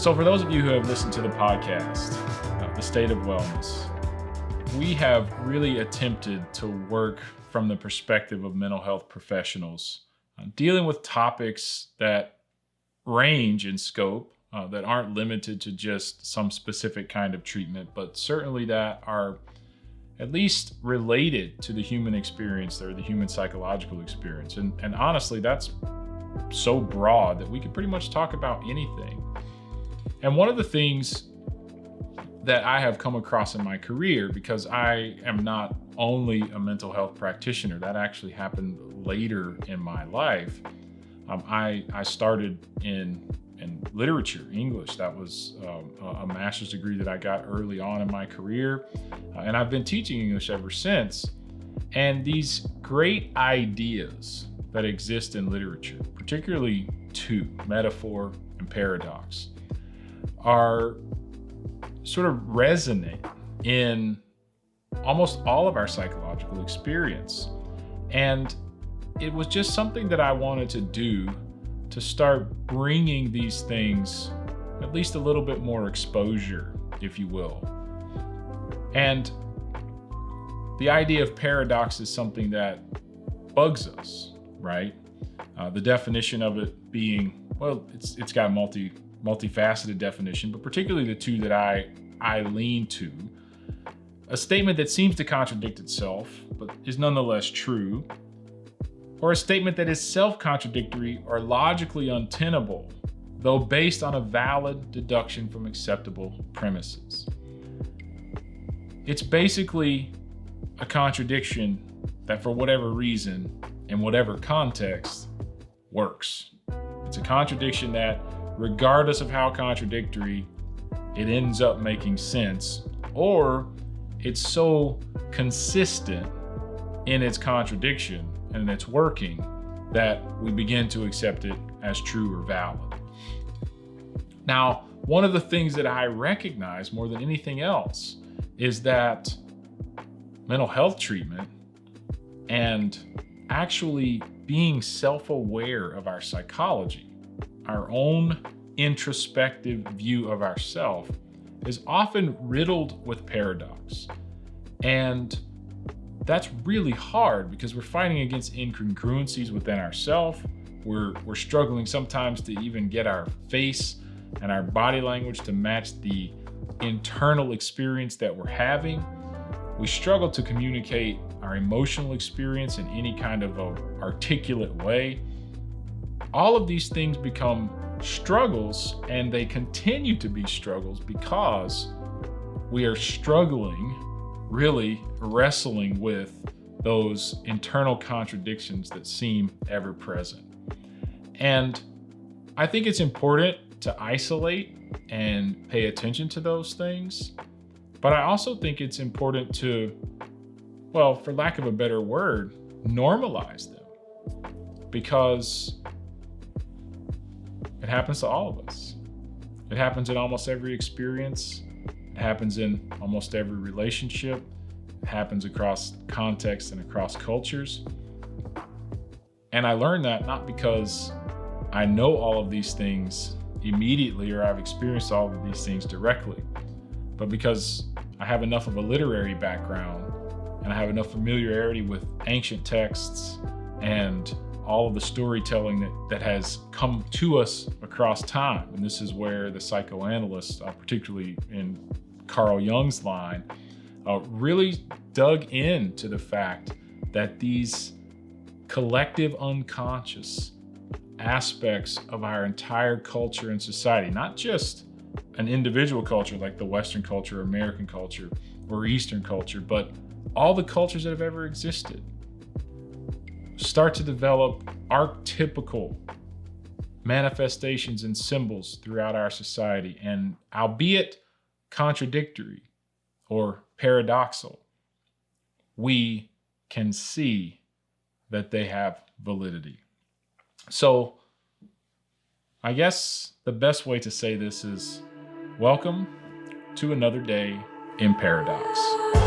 So for those of you who have listened to the podcast, The State of Wellness, we have really attempted to work from the perspective of mental health professionals, dealing with topics that range in scope, that aren't limited to just some specific kind of treatment, but certainly that are at least related to the human experience or the human psychological experience. And honestly, that's so broad that we could pretty much talk about anything. And one of the things that I have come across in my career, because I am not only a mental health practitioner, that actually happened later in my life. I started in literature, English. That was a master's degree that I got early on in my career. And I've been teaching English ever since. And these great ideas that exist in literature, particularly two, metaphor and paradox, are sort of resonant in almost all of our psychological experience. And it was just something that I wanted to do to start bringing these things at least a little bit more exposure, if you will. And the idea of paradox is something that bugs us, right? The definition of it being, well, it's got a multifaceted definition, but particularly the two that I lean to. A statement that seems to contradict itself, but is nonetheless true, or a statement that is self-contradictory or logically untenable, though based on a valid deduction from acceptable premises. It's basically a contradiction that, for whatever reason, in whatever context, works. It's a contradiction that, regardless of how contradictory, it ends up making sense, or it's so consistent in its contradiction and it's working that we begin to accept it as true or valid. Now, one of the things that I recognize more than anything else is that mental health treatment and actually being self-aware of our psychology, our own introspective view of ourself, is often riddled with paradox. And that's really hard because we're fighting against incongruencies within ourselves. We're struggling sometimes to even get our face and our body language to match the internal experience that we're having. We struggle to communicate our emotional experience in any kind of a articulate way. All of these things become struggles, and they continue to be struggles because we are struggling, really wrestling with those internal contradictions that seem ever present. And I think it's important to isolate and pay attention to those things, but I also think it's important to, well, for lack of a better word, normalize them, because it happens to all of us. It happens in almost every experience. It happens in almost every relationship. It happens across contexts and across cultures. And I learned that not because I know all of these things immediately or I've experienced all of these things directly, but because I have enough of a literary background and I have enough familiarity with ancient texts and all of the storytelling that has come to us across time. And this is where the psychoanalysts, particularly in Carl Jung's line, really dug into the fact that these collective unconscious aspects of our entire culture and society, not just an individual culture like the Western culture, American culture, or Eastern culture, but all the cultures that have ever existed, start to develop archetypical manifestations and symbols throughout our society. And albeit contradictory or paradoxical, we can see that they have validity. So I guess the best way to say this is, welcome to another day in paradox.